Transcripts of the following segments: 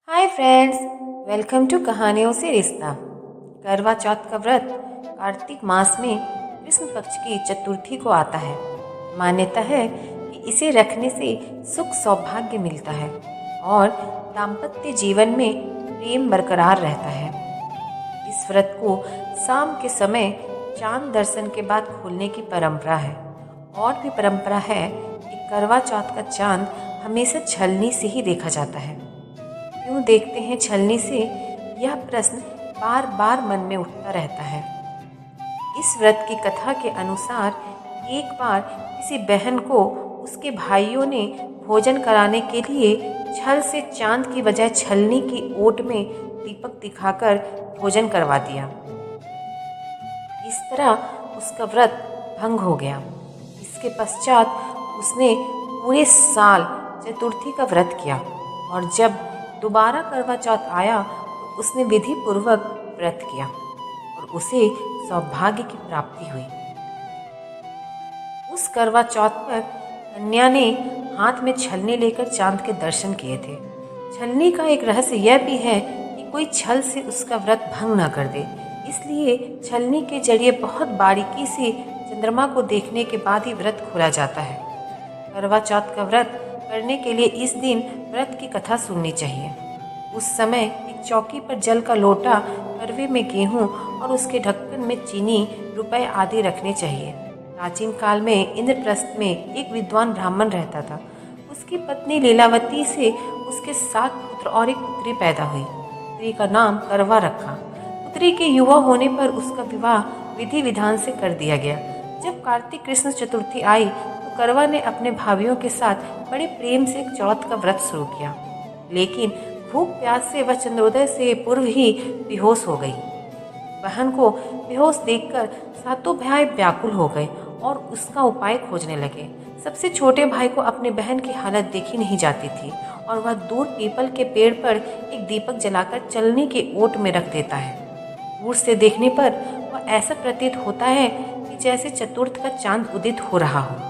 Hi friends, welcome to कहानियों से रिश्ता। करवा चौथ का व्रत कार्तिक मास में कृष्ण पक्ष की चतुर्थी को आता है। मान्यता है कि इसे रखने से सुख सौभाग्य मिलता है और दाम्पत्य जीवन में प्रेम बरकरार रहता है। इस व्रत को शाम के समय चांद दर्शन के बाद खोलने की परंपरा है। और भी परंपरा है कि करवा चौथ का चांद हमेशा छलनी से ही देखा जाता है। क्यों देखते हैं छलनी से, यह प्रश्न बार बार मन में उठता रहता है। इस व्रत की कथा के अनुसार एक बार किसी बहन को उसके भाइयों ने भोजन कराने के लिए छल से चांद की बजाय छलनी की ओट में दीपक दिखाकर भोजन करवा दिया। इस तरह उसका व्रत भंग हो गया। इसके पश्चात उसने पूरे साल चतुर्थी का व्रत किया और जब दोबारा करवा चौथ आया तो उसने विधि पूर्वक व्रत किया और उसे सौभाग्य की प्राप्ति हुई। उस करवा चौथ पर कन्या ने हाथ में छलनी लेकर चांद के दर्शन किए थे। छलनी का एक रहस्य यह भी है कि कोई छल से उसका व्रत भंग न कर दे, इसलिए छलनी के जरिए बहुत बारीकी से चंद्रमा को देखने के बाद ही व्रत खोला जाता है। करवा चौथ का व्रत करने के लिए इस दिन व्रत की कथा सुननी चाहिए। उस समय एक चौकी पर जल का लोटा, करवे में गेहूं और उसके ढक्कन में चीनी, रुपए आदि रखने चाहिए। प्राचीन काल में इंद्रप्रस्थ में एक विद्वान ब्राह्मण रहता था। उसकी पत्नी लीलावती से उसके 7 पुत्र और एक पुत्री पैदा हुई। पुत्री का नाम करवा रखा। पुत्री के युवा होने पर उसका विवाह विधि विधान से कर दिया गया। जब कार्तिक कृष्ण चतुर्थी आई तो करवा ने अपने भाइयों के साथ बड़े प्रेम से एक चौथ का व्रत शुरू किया, लेकिन भूख प्यास से वह चंद्रोदय से पूर्व ही बेहोश हो गई। बहन को बेहोश देखकर सातों भाई व्याकुल हो गए और उसका उपाय खोजने लगे। सबसे छोटे भाई को अपने बहन की हालत देखी नहीं जाती थी और वह दूर पीपल के पेड़ पर एक दीपक जलाकर चलनी के ओट में रख देता है। दूर से देखने पर वह ऐसा प्रतीत होता है कि जैसे चतुर्थ का चांद उदित हो रहा हो।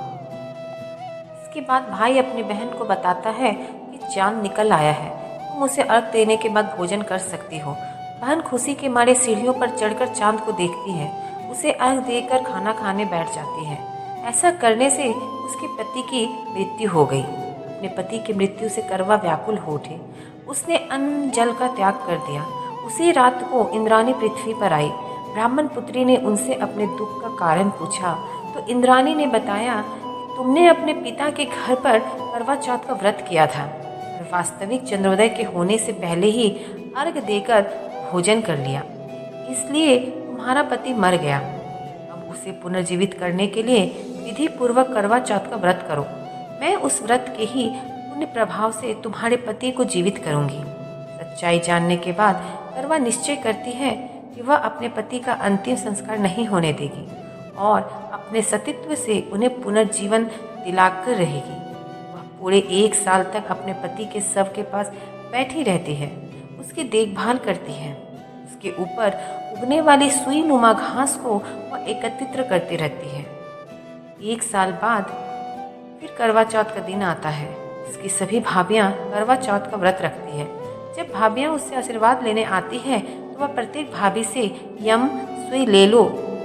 इसके बाद भाई अपनी बहन को बताता है कि चांद निकल आया है, तुम उसे अर्घ देने के बाद भोजन कर सकती हो। बहन खुशी के मारे सीढ़ियों पर चढ़कर चांद को देखती है, उसे अर्घ देकर खाना खाने बैठ जाती है। ऐसा करने से उसके पति की मृत्यु हो गई। अपने पति की मृत्यु से करवा व्याकुल हो उठी। उसने अन्न जल का त्याग कर दिया। उसी रात को इंद्राणी पृथ्वी पर आई। ब्राह्मण पुत्री ने उनसे अपने दुख का कारण पूछा तो इंद्राणी ने बताया कि तुमने अपने पिता के घर पर करवा चौथ का व्रत किया था और वास्तविक चंद्रोदय के होने से पहले ही अर्घ देकर भोजन कर लिया, इसलिए तुम्हारा पति मर गया। अब उसे पुनर्जीवित करने के लिए विधि पूर्वक करवा चौथ का व्रत करो। मैं उस व्रत के ही पुण्य प्रभाव से तुम्हारे पति को जीवित करूंगी। सच्चाई जानने के बाद करवा निश्चय करती है कि वह अपने पति का अंतिम संस्कार नहीं होने देगी और अपने सतीत्व से उन्हें पुनर्जीवन दिलाकर रहेगी। वह पूरे 1 साल तक अपने पति के शव के पास बैठी रहती है, उसकी देखभाल करती है। उसके ऊपर उगने वाली सुई नुमा घास को वह एकत्रित करती रहती है। 1 साल बाद फिर करवा चौथ का दिन आता है। उसकी सभी भाभियां करवा चौथ का व्रत रखती है। जब भाभियां उससे आशीर्वाद लेने आती हैं तो वह प्रत्येक भाभी से यम सुई ले लो,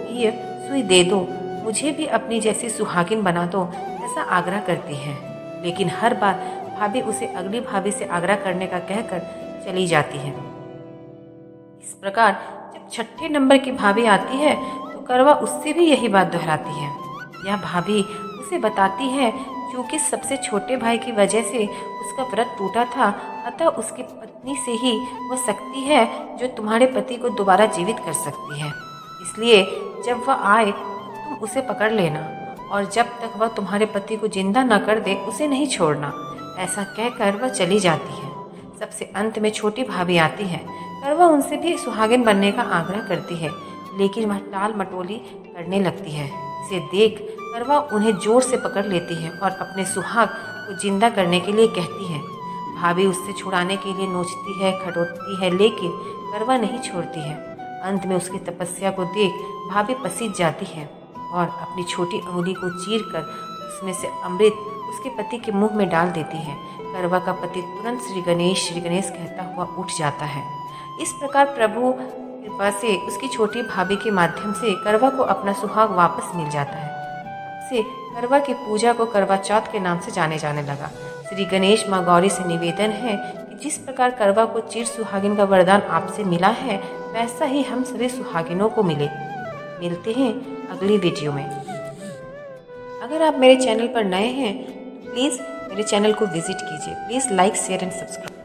ये सुई दे दो, मुझे भी अपनी जैसी सुहागिन बना दो, ऐसा आग्रह करती है। लेकिन हर बार भाभी उसे अगली भाभी से आग्रह करने का कहकर चली जाती है। इस प्रकार जब 6ठे नंबर की भाभी आती है तो करवा उससे भी यही बात दोहराती है। यह भाभी उसे बताती है क्योंकि सबसे छोटे भाई की वजह से उसका व्रत टूटा था, अतः उसकी पत्नी से ही वह शक्ति है जो तुम्हारे पति को दोबारा जीवित कर सकती है। इसलिए जब वह आए तो तुम उसे पकड़ लेना और जब तक वह तुम्हारे पति को जिंदा न कर दे उसे नहीं छोड़ना। ऐसा कहकर वह चली जाती है। सबसे अंत में छोटी भाभी आती है। करवा उनसे भी सुहागिन बनने का आग्रह करती है, लेकिन वह टाल मटोली करने लगती है। इसे देख करवा उन्हें जोर से पकड़ लेती है और अपने सुहाग को जिंदा करने के लिए कहती है। भाभी उससे छुड़ाने के लिए नोचती है, खटोती है, लेकिन करवा नहीं छोड़ती है। अंत में उसकी तपस्या को देख भाभी पसीज जाती है और अपनी छोटी उंगली को चीरकर उसमें से अमृत उसके पति के मुंह में डाल देती है। करवा का पति तुरंत श्री गणेश कहता हुआ उठ जाता है। इस प्रकार प्रभु कृपा से उसकी छोटी भाभी के माध्यम से करवा को अपना सुहाग वापस मिल जाता है। तब से करवा की पूजा को करवा चौथ के नाम से जाने जाने लगा। श्री गणेश माँ गौरी से निवेदन है कि जिस प्रकार करवा को चिर सुहागिन का वरदान आपसे मिला है, वैसा ही हम सभी सुहागिनों को मिलते हैं अगली वीडियो में। अगर आप मेरे चैनल पर नए हैं तो प्लीज़ मेरे चैनल को विजिट कीजिए। Please like share and subscribe.